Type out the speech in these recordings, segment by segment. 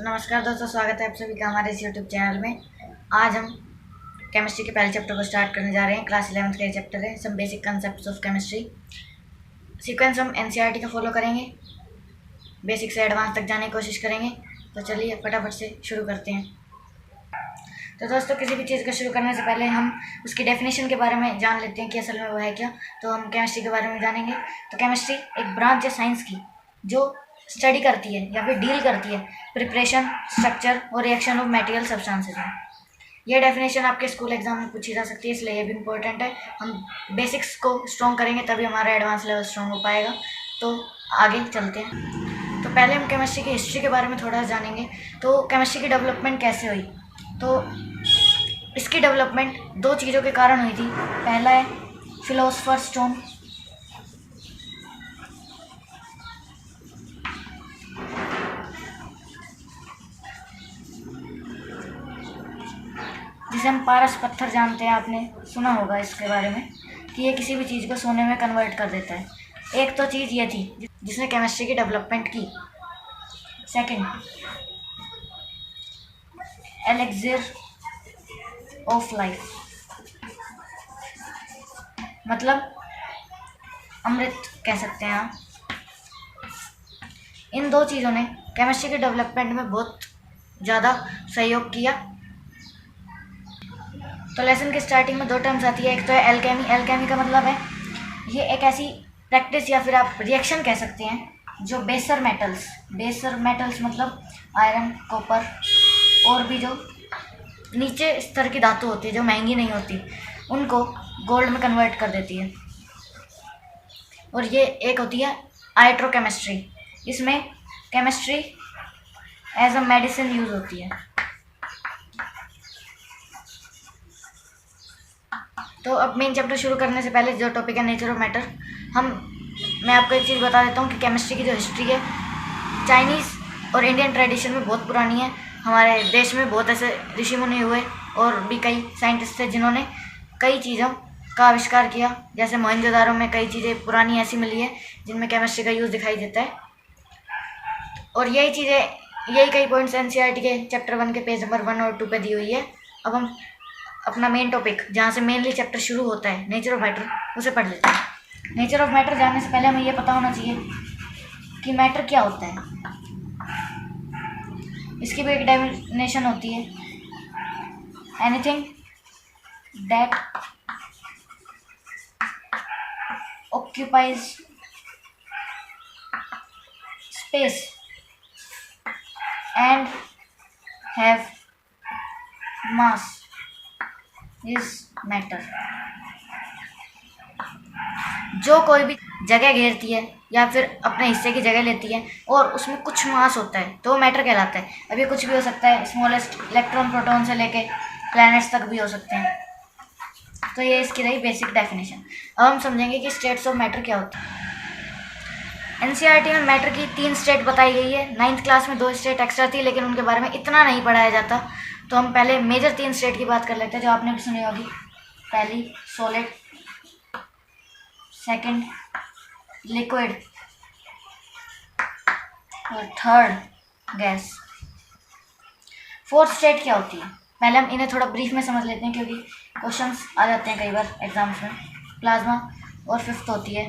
तो नमस्कार दोस्तों, स्वागत है आप सभी का हमारे इस यूट्यूब चैनल में। आज हम केमिस्ट्री के पहले चैप्टर को स्टार्ट करने जा रहे हैं। क्लास 11th का ये चैप्टर है, some basic concepts of chemistry. Sequence हम एनसीईआरटी का फॉलो करेंगे, बेसिक से एडवांस तक जाने की कोशिश करेंगे। तो चलिए फटाफट से शुरू करते हैं। तो दोस्तों, किसी भी चीज़ को शुरू करने से पहले हम उसकी डेफिनेशन के बारे में जान लेते हैं कि असल में वो है क्या। तो हम केमिस्ट्री के बारे में जानेंगे। तो केमिस्ट्री एक ब्रांच है साइंस की जो स्टडी करती है या फिर डील करती है प्रिपरेशन, स्ट्रक्चर और रिएक्शन ऑफ मटेरियल सब्सटेंसेस में। यह डेफिनेशन आपके स्कूल एग्जाम में पूछी जा सकती है, इसलिए ये भी इम्पोर्टेंट है। हम बेसिक्स को स्ट्रॉन्ग करेंगे तभी हमारा एडवांस लेवल स्ट्रॉन्ग हो पाएगा। तो आगे चलते हैं। तो पहले हम केमिस्ट्री की हिस्ट्री के बारे में थोड़ा जानेंगे। तो केमिस्ट्री की डेवलपमेंट कैसे हुई? तो इसकी डेवलपमेंट दो चीज़ों के कारण हुई थी। पहला है फिलोसफर्स स्टोन, जिसे हम पारस पत्थर जानते हैं, आपने सुना होगा इसके बारे में कि ये किसी भी चीज़ को सोने में कन्वर्ट कर देता है। एक तो चीज़ ये थी जिसने केमिस्ट्री की डेवलपमेंट की। सेकंड, एलेक्सिर ऑफ लाइफ, मतलब अमृत कह सकते हैं आप। इन दो चीज़ों ने केमिस्ट्री के डेवलपमेंट में बहुत ज़्यादा सहयोग किया। तो लेसन की स्टार्टिंग में दो टर्म्स आती है। एक तो है एल्केमी। एल्केमी का मतलब है ये एक ऐसी प्रैक्टिस या फिर आप रिएक्शन कह सकते हैं जो बेसर मेटल्स मतलब आयरन, कॉपर और भी जो नीचे स्तर की धातु होती है जो महंगी नहीं होती, उनको गोल्ड में कन्वर्ट कर देती है। और ये एक होती है आइट्रोकेमिस्ट्री। इसमें chemistry as a medicine use होती है। तो अब मेन चैप्टर शुरू करने से पहले जो टॉपिक है नेचर ऑफ मैटर, मैं आपको एक चीज़ बता देता हूँ कि केमिस्ट्री की जो हिस्ट्री है चाइनीज़ और इंडियन ट्रेडिशन में बहुत पुरानी है। हमारे देश में बहुत ऐसे ऋषि मुनि हुए और भी कई साइंटिस्ट थे जिन्होंने कई चीज़ों का आविष्कार किया। जैसे मोहनजोदारो में कई चीज़ें पुरानी ऐसी मिली है जिनमें केमिस्ट्री का यूज़ दिखाई देता है। और यही कई पॉइंट्स एनसीईआरटी के चैप्टर 1 के पेज नंबर 1 और 2 पे दी हुई है। अब हम अपना मेन टॉपिक, जहाँ से मेनली चैप्टर शुरू होता है, नेचर ऑफ मैटर, उसे पढ़ लेते हैं। नेचर ऑफ मैटर जानने से पहले हमें ये पता होना चाहिए कि मैटर क्या होता है। इसकी भी एक डेफिनेशन होती है, anything that occupies space and have mass is matter. जो कोई भी जगह घेरती है या फिर अपने हिस्से की जगह लेती है और उसमें कुछ मास होता है तो वो मैटर कहलाता है। अब ये कुछ भी हो सकता है, स्मॉलेस्ट इलेक्ट्रॉन, प्रोटॉन से लेके प्लैनेट्स तक भी हो सकते हैं। तो ये इसकी रही बेसिक डेफिनेशन। अब हम समझेंगे कि स्टेट्स ऑफ मैटर क्या होता है। एनसीईआरटी में मैटर की 3 स्टेट बताई गई है। 9th क्लास में 2 स्टेट एक्स्ट्रा थी, लेकिन उनके बारे में इतना नहीं पढ़ाया जाता। तो हम पहले मेजर 3 स्टेट की बात कर लेते हैं जो आपने भी सुनी होगी। पहली सॉलिड, सेकंड लिक्विड और थर्ड गैस। 4th स्टेट क्या होती है? पहले हम इन्हें थोड़ा ब्रीफ में समझ लेते हैं क्योंकि क्वेश्चंस आ जाते हैं कई बार एग्जाम्स में। प्लाज्मा। और 5th होती है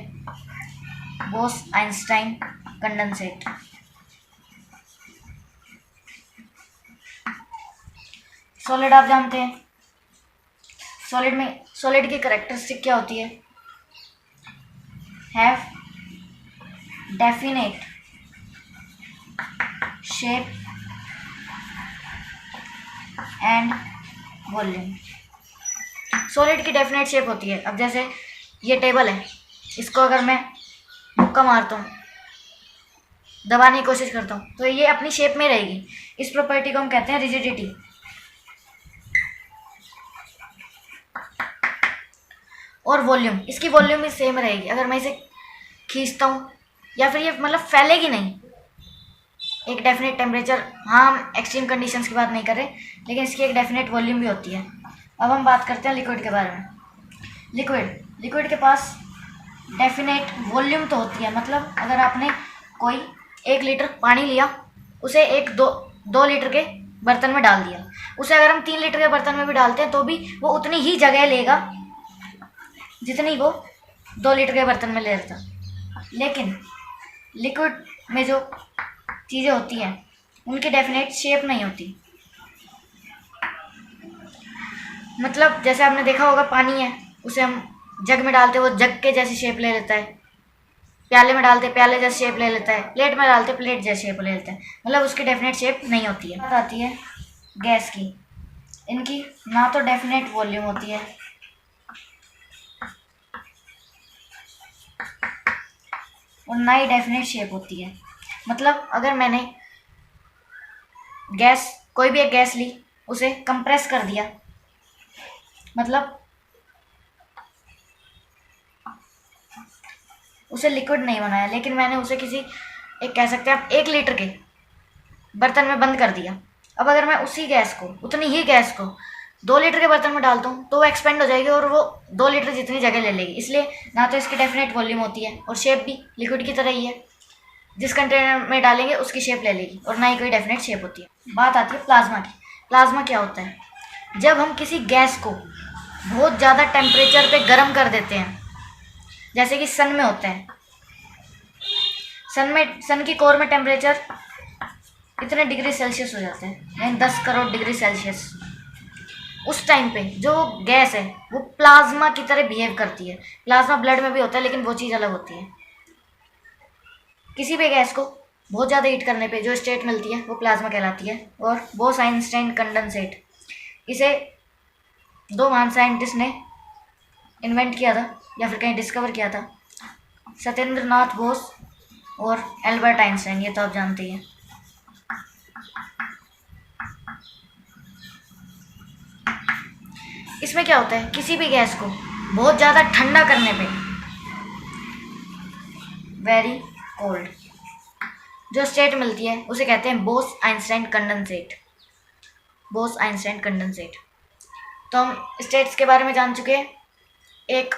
बोस-आइंस्टाइन कंडेंसेट। सॉलिड आप जानते हैं, सॉलिड की कैरेक्टरिस्टिक क्या होती है? Have definite shape and volume. Solid की डेफिनेट शेप होती है। अब जैसे ये टेबल है, इसको अगर मैं मुक्का मारता हूँ, दबाने की कोशिश करता हूँ, तो ये अपनी शेप में रहेगी। इस प्रॉपर्टी को हम कहते हैं रिजिडिटी। और वॉल्यूम, इसकी वॉल्यूम भी सेम रहेगी। अगर मैं इसे खींचता हूँ या फिर ये मतलब फैलेगी नहीं, एक डेफिनेट टेम्परेचर। हाँ, हम एक्सट्रीम कंडीशंस की बात नहीं कर रहे, लेकिन इसकी एक डेफिनेट वॉल्यूम भी होती है। अब हम बात करते हैं लिक्विड के बारे में। लिक्विड के पास डेफिनेट वॉल्यूम तो होती है। मतलब अगर आपने कोई 1 लीटर पानी लिया, उसे 1 2 लीटर के बर्तन में डाल दिया। उसे अगर हम 3 लीटर के बर्तन में भी डालते हैं तो भी वो उतनी ही जगह लेगा जितनी वो 2 लीटर के बर्तन में ले रहा था। लेकिन लिक्विड में जो चीज़ें होती हैं उनकी डेफिनेट शेप नहीं होती। मतलब जैसे आपने देखा होगा, पानी है, उसे हम जग में डालते वो जग के जैसी शेप ले लेता है, प्याले में डालते प्याले जैसी शेप ले लेता है, प्लेट में डालते प्लेट जैसी शेप ले लेता है। मतलब उसकी डेफिनेट शेप नहीं होती है। बात आती है गैस की। इनकी ना तो डेफिनेट वॉल्यूम होती है और ना ही डेफिनेट शेप होती है। मतलब अगर मैंने कोई भी एक गैस ली, उसे कंप्रेस कर दिया, मतलब उसे लिक्विड नहीं बनाया, लेकिन मैंने उसे एक कह सकते हैं आप 1 लीटर के बर्तन में बंद कर दिया। अब अगर मैं उतनी ही गैस को 2 लीटर के बर्तन में डालता हूँ तो वो एक्सपेंड हो जाएगी और वो 2 लीटर जितनी जगह ले लेगी। इसलिए ना तो इसकी डेफिनेट वॉल्यूम होती है और शेप भी लिक्विड की तरह ही है, जिस कंटेनर में डालेंगे उसकी शेप ले लेगी, और ना ही कोई डेफिनेट शेप होती है। बात आती है प्लाज्मा की। प्लाज्मा क्या होता है? जब हम किसी गैस को बहुत ज़्यादा टेम्परेचर पे गर्म कर देते हैं, जैसे कि सन में होता है। सन की कोर में टेम्परेचर इतने डिग्री सेल्सियस हो जाते हैं, यानी 10 करोड़ डिग्री सेल्सियस। उस टाइम पे जो गैस है वो प्लाज्मा की तरह बिहेव करती है। प्लाज्मा ब्लड में भी होता है, लेकिन वो चीज़ अलग होती है। किसी भी गैस को बहुत ज़्यादा हीट करने पे जो स्टेट मिलती है वो प्लाज्मा कहलाती है। और बोस-आइंस्टाइन कंडेंसेट, इसे 2 महान साइंटिस्ट ने इन्वेंट किया था या फिर कहीं डिस्कवर किया था, सत्येंद्र नाथ बोस और एल्बर्ट आइंस्टाइन। ये तो आप जानते हैं। इसमें क्या होता है, किसी भी गैस को बहुत ज़्यादा ठंडा करने पे, वेरी कोल्ड, जो स्टेट मिलती है उसे कहते हैं बोस-आइंस्टाइन कंडेंसेट। बोस-आइंस्टाइन कंडेंसेट। तो हम स्टेट्स के बारे में जान चुके हैं। एक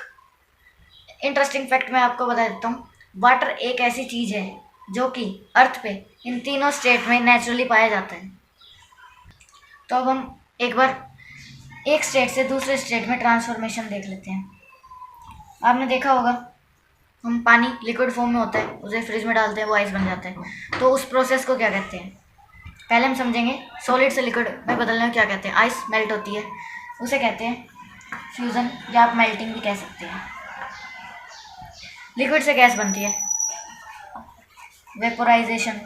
इंटरेस्टिंग फैक्ट मैं आपको बता देता हूँ। वाटर एक ऐसी चीज़ है जो कि अर्थ पे इन तीनों स्टेट में नेचुरली पाया जाता है। तो अब हम एक बार एक स्टेट से दूसरे स्टेट में ट्रांसफॉर्मेशन देख लेते हैं। आपने देखा होगा, हम पानी लिक्विड फॉर्म में होता है, उसे फ्रिज में डालते हैं, वो आइस बन जाता है। तो उस प्रोसेस को क्या कहते हैं, पहले हम समझेंगे। सॉलिड से लिक्विड में बदलने को क्या कहते हैं? आइस मेल्ट होती है, उसे कहते हैं फ्यूज़न, या आप मेल्टिंग भी कह सकते हैं। लिक्विड से गैस बनती है, वेपोराइजेशन।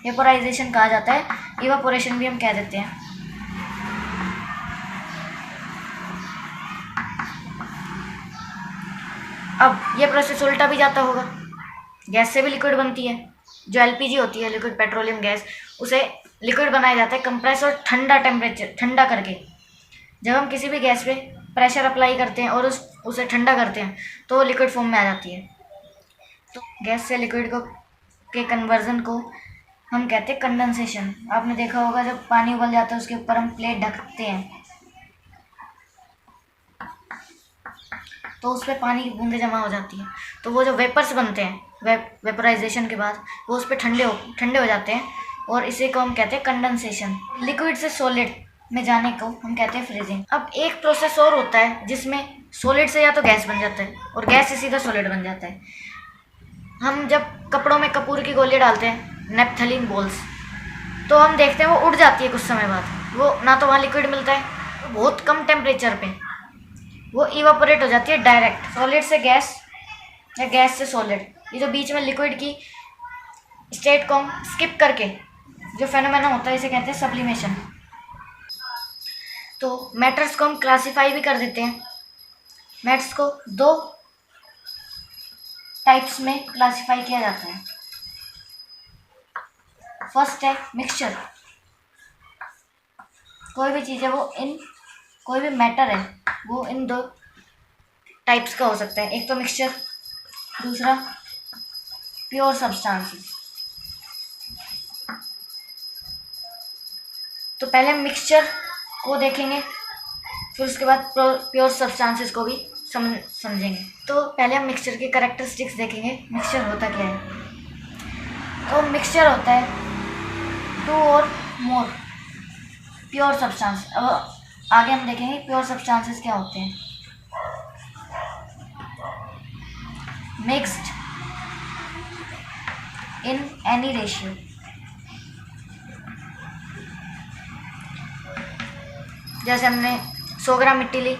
वेपोराइजेशन कहा जाता है, इवापोरेशन भी हम कह देते हैं। अब ये प्रोसेस उल्टा भी जाता होगा, गैस से भी लिक्विड बनती है। जो एलपीजी होती है, लिक्विड पेट्रोलियम गैस, उसे लिक्विड बनाया जाता है कंप्रेस और ठंडा करके। जब हम किसी भी गैस पे प्रेशर अप्लाई करते हैं और उसे ठंडा करते हैं तो वो लिक्विड फॉर्म में आ जाती है। तो गैस से लिक्विड के कन्वर्जन को हम कहते हैं कंडेंसेशन। आपने देखा होगा, जब पानी उबल जाता है उसके ऊपर हम प्लेट ढकते हैं तो उस पर पानी की बूंदें जमा हो जाती हैं। तो वो जो वेपर्स बनते हैं वेपोराइजेशन के बाद, वो उस पर ठंडे हो जाते हैं और इसे को हम कहते हैं कंडेंसेशन। लिक्विड से सॉलिड में जाने को हम कहते हैं फ्रीजिंग। अब एक प्रोसेस और होता है जिसमें सॉलिड से या तो गैस बन जाता है और गैस से सीधा सॉलिड बन जाता है। हम जब कपड़ों में कपूर की गोली डालते हैं, नेपथलीन बॉल्स, तो हम देखते हैं वो उड़ जाती है कुछ समय बाद। वो ना तो वहाँ लिक्विड मिलता है, तो बहुत कम टेम्परेचर पे वो इवापोरेट हो जाती है डायरेक्ट, सॉलिड से गैस या गैस से सॉलिड। ये जो बीच में लिक्विड की स्टेट को हम स्किप करके जो फेनोमेना होता है, इसे कहते हैं सब्लिमेशन। तो मैटर्स को हम क्लासीफाई भी कर देते हैं। मैटर्स को 2 टाइप्स में क्लासीफाई किया जाता है। फर्स्ट है मिक्सचर। कोई भी चीज़ है कोई भी मैटर है वो इन 2 टाइप्स का हो सकता है। एक तो मिक्सचर, दूसरा प्योर सब्सटेंसेस। तो पहले हम मिक्सचर को देखेंगे, फिर उसके बाद प्योर सब्सटेंसेस को भी समझेंगे। तो पहले हम मिक्सचर के कैरेक्टरिस्टिक्स देखेंगे। मिक्सचर होता क्या है? तो मिक्सचर होता है टू और मोर प्योर सब्सटेंस। अब आगे हम देखेंगे प्योर सब्सटेंसेस क्या होते हैं। मिक्स्ड इन एनी रेशियो, जैसे हमने 100 ग्राम मिट्टी ली,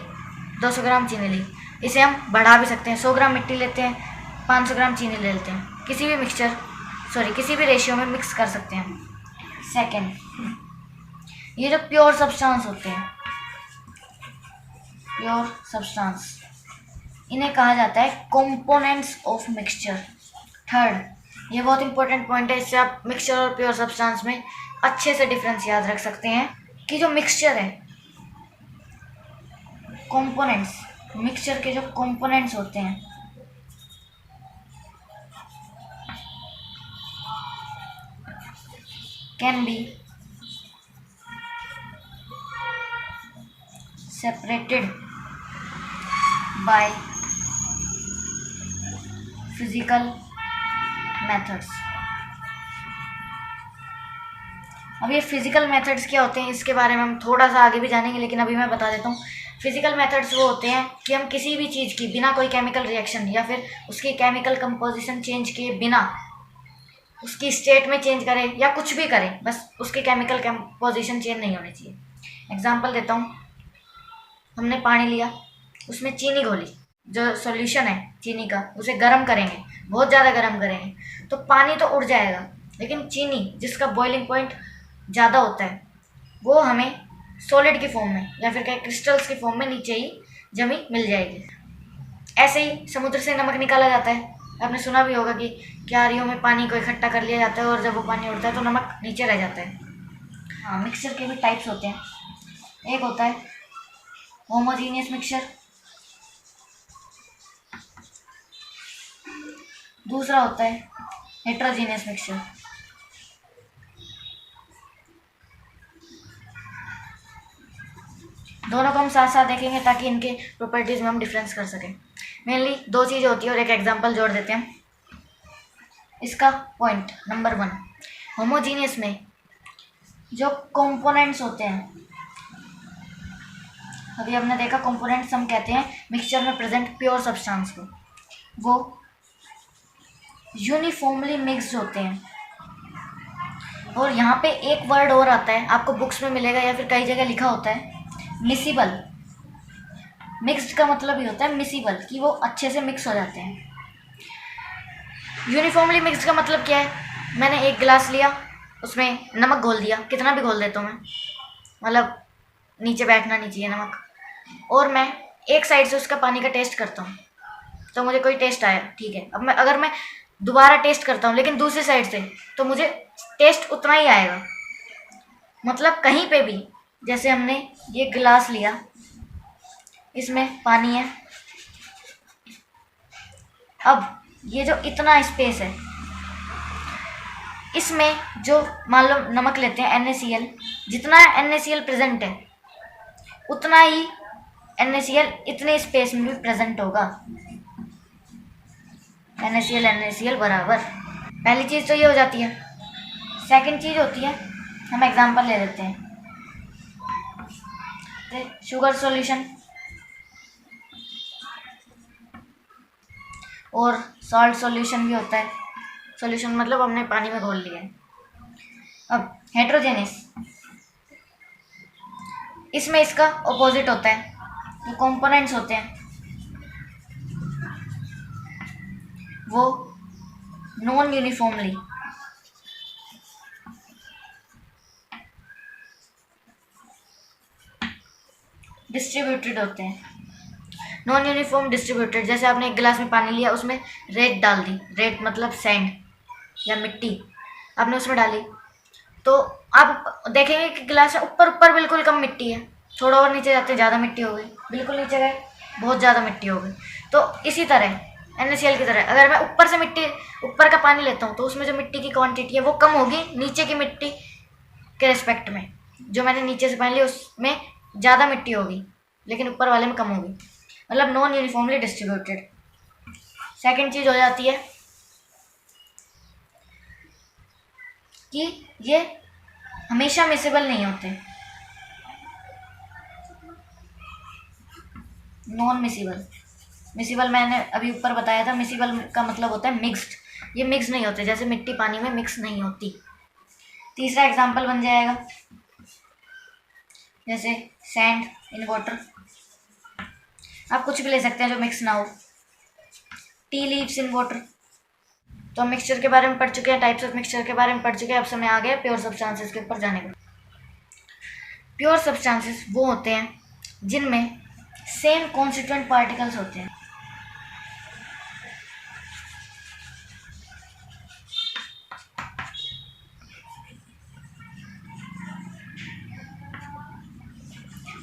200 ग्राम चीनी ली, इसे हम बढ़ा भी सकते हैं। 100 ग्राम मिट्टी लेते हैं, 500 ग्राम चीनी ले लेते हैं, किसी भी रेशियो में मिक्स कर सकते हैं। सेकेंड, ये जो प्योर सब्सटेंस होते हैं, प्योर सब्सटेंस, इन्हें कहा जाता है कंपोनेंट्स ऑफ मिक्सचर। थर्ड, ये बहुत इंपॉर्टेंट पॉइंट है, इससे आप मिक्सचर और प्योर सब्सटेंस में अच्छे से डिफरेंस याद रख सकते हैं कि जो मिक्सचर है, कंपोनेंट्स, मिक्सचर के जो कंपोनेंट्स होते हैं, can be separated by physical methods। अब ये फिजिकल मेथड्स क्या होते हैं इसके बारे में हम थोड़ा सा आगे भी जानेंगे, लेकिन अभी मैं बता देता हूँ। फिजिकल मेथड्स वो होते हैं कि हम किसी भी चीज़ की बिना कोई केमिकल रिएक्शन या फिर उसकी केमिकल कंपोजिशन चेंज किए बिना उसकी स्टेट में चेंज करें या कुछ भी करें, बस उसकी केमिकल कंपोजिशन चेंज नहीं होनी चाहिए। एग्जांपल देता हूँ, हमने पानी लिया, उसमें चीनी घोली, जो सॉल्यूशन है चीनी का उसे गर्म करेंगे, बहुत ज़्यादा गर्म करेंगे तो पानी तो उड़ जाएगा, लेकिन चीनी जिसका बॉइलिंग पॉइंट ज़्यादा होता है वो हमें सॉलिड की फॉर्म में या फिर क्या क्रिस्टल्स की फॉर्म में नीचे ही जमी मिल जाएगी। ऐसे ही समुद्र से नमक निकाला जाता है। आपने सुना भी होगा कि क्यारियों में पानी को इकट्ठा कर लिया जाता है और जब वो पानी उड़ता है तो नमक नीचे रह जाता है। हाँ, मिक्सचर के भी टाइप्स होते हैं। एक होता है होमोजीनियस मिक्सचर, दूसरा होता है हेट्रोजीनियस मिक्सचर। दोनों को हम साथ साथ देखेंगे ताकि इनके प्रॉपर्टीज में हम डिफरेंस कर सकें। मेनली दो चीज़ें होती है और एक एग्जांपल जोड़ देते हैं। इसका पॉइंट नंबर 1, होमोजीनियस में जो कंपोनेंट्स होते हैं, अभी हमने देखा कंपोनेंट्स हम कहते हैं मिक्सचर में प्रेजेंट प्योर सब्सटेंस को, वो यूनिफॉर्मली मिक्स्ड होते हैं। और यहाँ पे एक वर्ड और आता है, आपको बुक्स में मिलेगा या फिर कई जगह लिखा होता है, मिसिबल। मिक्स्ड का मतलब ही होता है मिसिबल, कि वो अच्छे से मिक्स हो जाते हैं। यूनिफॉर्मली मिक्स्ड का मतलब क्या है, मैंने एक गिलास लिया, उसमें नमक घोल दिया, कितना भी घोल देता हूँ मैं, मतलब नीचे बैठना नहीं चाहिए नमक, और मैं एक साइड से उसका पानी का टेस्ट करता हूँ तो मुझे कोई टेस्ट आया, ठीक है। अब अगर मैं दोबारा टेस्ट करता हूँ लेकिन दूसरी साइड से, तो मुझे टेस्ट उतना ही आएगा। मतलब कहीं पे भी, जैसे हमने ये गिलास लिया, इसमें पानी है, अब ये जो इतना स्पेस है, इसमें जो मान लो नमक लेते हैं NaCl, जितना NaCl प्रेजेंट है उतना ही NaCl इतने स्पेस में भी प्रेजेंट होगा। NaCl बराबर, पहली चीज़ तो ये हो जाती है। सेकंड चीज़ होती है, हम एग्जांपल ले लेते हैं, शुगर सॉल्यूशन और सॉल्ट सॉल्यूशन भी होता है। सॉल्यूशन मतलब हमने पानी में घोल लिया है। अब हेट्रोजेनियस, इसमें इसका ऑपोजिट होता है, जो कंपोनेंट्स होते हैं वो नॉन यूनिफॉर्मली डिस्ट्रीब्यूटेड होते हैं। नॉन यूनिफॉर्म डिस्ट्रीब्यूटेड, जैसे आपने एक गिलास में पानी लिया, उसमें रेत डाल दी, रेत मतलब सैंड या मिट्टी आपने उसमें डाली, तो आप देखेंगे कि गिलास में ऊपर ऊपर बिल्कुल कम मिट्टी है, थोड़ा और नीचे जाते ज़्यादा मिट्टी हो गई, बिल्कुल नीचे गए बहुत ज़्यादा मिट्टी हो गई। तो इसी तरह NaCl की तरह अगर मैं ऊपर से मिट्टी, ऊपर का पानी लेता हूँ तो उसमें जो मिट्टी की क्वांटिटी है वो कम होगी नीचे की मिट्टी के रिस्पेक्ट में। जो मैंने नीचे से पानी लिया उसमें ज़्यादा मिट्टी होगी लेकिन ऊपर वाले में कम होगी, मतलब नॉन यूनिफॉर्मली डिस्ट्रीब्यूटेड। सेकंड चीज़ हो जाती है कि ये हमेशा मिसिबल नहीं होते, नॉन मिसिबल। मिसिबल मैंने अभी ऊपर बताया था, मिसिबल का मतलब होता है मिक्स्ड, ये मिक्स नहीं होते, जैसे मिट्टी पानी में मिक्स नहीं होती। तीसरा एग्जाम्पल बन जाएगा जैसे सैंड इन वाटर, आप कुछ भी ले सकते हैं जो मिक्स ना हो। Tea leaves in water. तो हम मिक्सचर के बारे में पढ़ चुके हैं, टाइप्स ऑफ मिक्सचर के बारे में पढ़ चुके हैं। अब समय आ गया प्योर सब्सटेंसेस के ऊपर जाने का। प्योर सब्सटेंसेस वो होते हैं जिनमें सेम कॉन्स्टिट्यूएंट पार्टिकल्स होते हैं।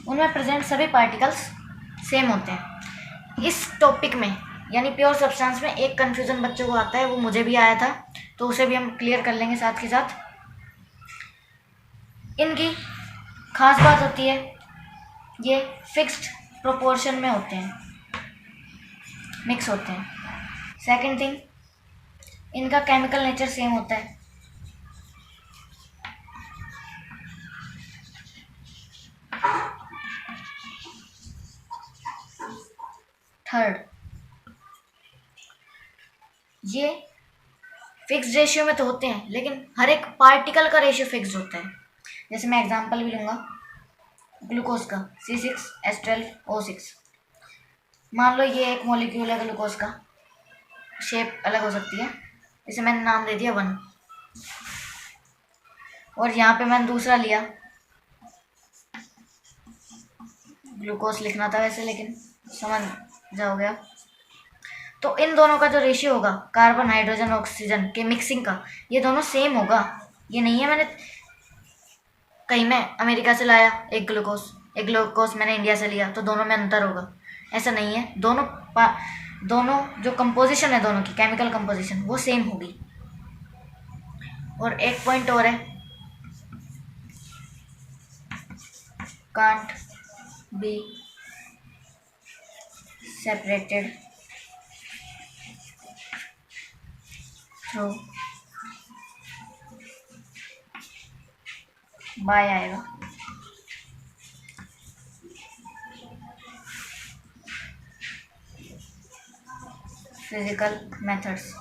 उनमें प्रेजेंट सभी पार्टिकल्स सेम होते हैं। इस टॉपिक में यानी प्योर सब्सटेंस में एक कन्फ्यूज़न बच्चों को आता है, वो मुझे भी आया था, तो उसे भी हम क्लियर कर लेंगे साथ के साथ। इनकी खास बात होती है ये फिक्स्ड प्रोपोर्शन में होते हैं, मिक्स होते हैं। सेकंड थिंग, इनका केमिकल नेचर सेम होता है। थर्ड, ये फिक्स्ड रेशियो में तो होते हैं लेकिन हर एक पार्टिकल का रेशियो फिक्स्ड होता है। जैसे मैं एग्जांपल भी लूँगा ग्लूकोज का C6H12O6। मान लो ये एक मॉलिक्यूल है ग्लूकोज का, शेप अलग हो सकती है, इसे मैंने नाम दे दिया 1। और यहाँ पे मैंने दूसरा लिया, ग्लूकोज लिखना था वैसे लेकिन समझ जाओगे आप। तो इन दोनों का जो रेशियो होगा कार्बन हाइड्रोजन ऑक्सीजन के मिक्सिंग का, ये दोनों सेम होगा। ये नहीं है मैंने कहीं मैं अमेरिका से लाया एक ग्लूकोज मैंने इंडिया से लिया तो दोनों में अंतर होगा, ऐसा नहीं है। दोनों जो कंपोजिशन है, दोनों की केमिकल कंपोजिशन वो सेम होगी। और एक पॉइंट और है, can't be separated through by आएगा। फिजिकल मेथड्स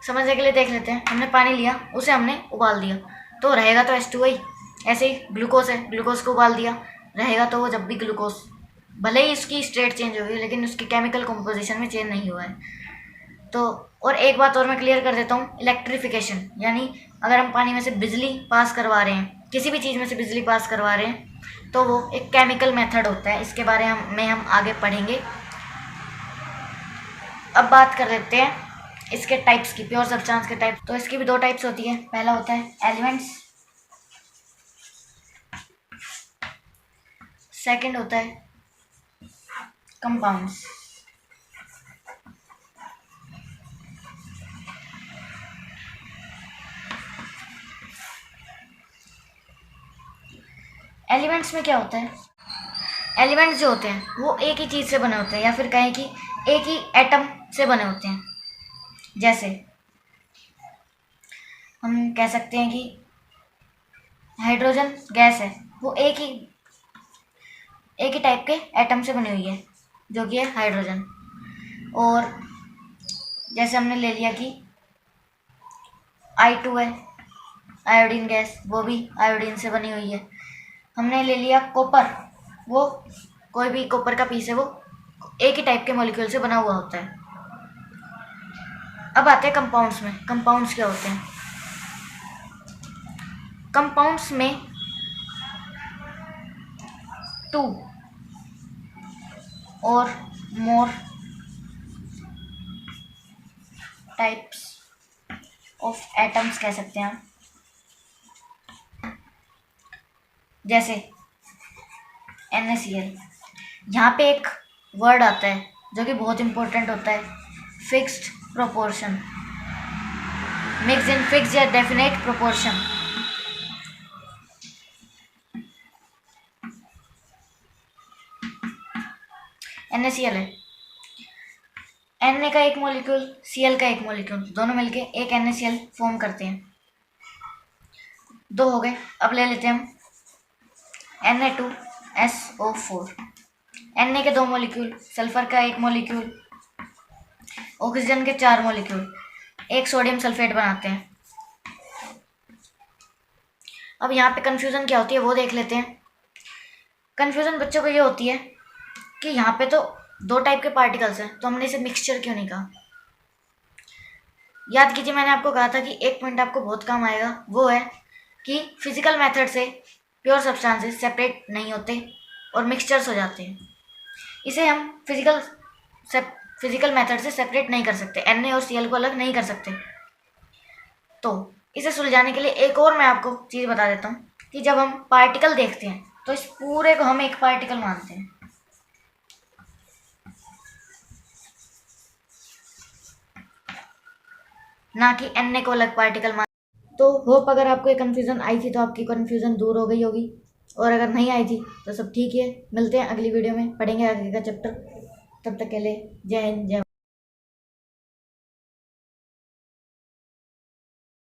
समझने के लिए देख लेते हैं। हमने पानी लिया, उसे हमने उबाल दिया तो रहेगा तो H2O। ऐसे ही ग्लूकोज है, ग्लूकोज को उबाल दिया, रहेगा तो वो जब भी ग्लूकोज, भले ही इसकी स्टेट चेंज हुई लेकिन उसकी केमिकल कंपोजिशन में चेंज नहीं हुआ है। तो और एक बात और मैं क्लियर कर देता हूँ, इलेक्ट्रिफिकेशन यानी अगर हम पानी में से बिजली पास करवा रहे हैं, किसी भी चीज़ में से बिजली पास करवा रहे हैं, तो वो एक केमिकल मेथड होता है। इसके बारे में हम आगे पढ़ेंगे। अब बात कर लेते हैं इसके टाइप्स की, प्योर सब्सटेंस के टाइप। तो इसकी भी दो टाइप्स होती है। पहला होता है एलिमेंट्स, सेकंड होता है कंपाउंड्स। एलिमेंट्स में क्या होता है, एलिमेंट्स जो होते हैं वो एक ही चीज़ से बने होते हैं या फिर कहें कि एक ही एटम से बने होते हैं। जैसे हम कह सकते हैं कि हाइड्रोजन गैस है, वो एक ही टाइप के एटम से बनी हुई है जो कि है हाइड्रोजन। और जैसे हमने ले लिया कि I2 है आयोडीन गैस, वो भी आयोडीन से बनी हुई है। हमने ले लिया कॉपर, वो कोई भी कॉपर का पीस है, वो एक ही टाइप के मॉलिक्यूल से बना हुआ होता है। अब आते हैं कंपाउंड्स में। कंपाउंड्स क्या होते हैं, कंपाउंड्स में 2 और मोर टाइप्स ऑफ एटम्स कह सकते हैं हम। जैसे NaCl, यहाँ पे एक वर्ड आता है जो कि बहुत इंपॉर्टेंट होता है, fixed proportion, mix in fix या डेफिनेट प्रोपोर्शन। NaCl है, Na का एक मॉलिक्यूल, Cl का एक मॉलिक्यूल, दोनों मिलके एक NaCl फॉर्म करते हैं। 2 हो गए। अब ले लेते हैं हम Na2SO4। Na के 2 मॉलिक्यूल, सल्फर का एक मॉलिक्यूल, ऑक्सीजन के 4 मॉलिक्यूल, एक सोडियम सल्फेट बनाते हैं। अब यहाँ पे कन्फ्यूज़न क्या होती है वो देख लेते हैं। कन्फ्यूज़न बच्चों को ये होती है कि यहाँ पे तो 2 टाइप के पार्टिकल्स हैं, तो हमने इसे मिक्सचर क्यों नहीं कहा। याद कीजिए, मैंने आपको कहा था कि एक पॉइंट आपको बहुत काम आएगा, वो है कि फिजिकल मेथड से प्योर सब्सटेंसेस सेपरेट नहीं होते और मिक्सचर्स हो जाते हैं। इसे हम फिजिकल मेथड से सेपरेट नहीं कर सकते, Na और Cl को अलग नहीं कर सकते। तो इसे सुलझाने के लिए एक और मैं आपको चीज़ बता देता हूँ कि जब हम पार्टिकल देखते हैं तो इस पूरे को हम एक पार्टिकल मानते हैं, ना कि Na को अलग पार्टिकल मान। तो होप अगर आपको ये कन्फ्यूज़न आई थी तो आपकी कन्फ्यूज़न दूर हो गई होगी, और अगर नहीं आई थी तो सब ठीक है। मिलते हैं अगली वीडियो में, पढ़ेंगे आगे का चैप्टर। तब तक के लिए जय हिंद, जय।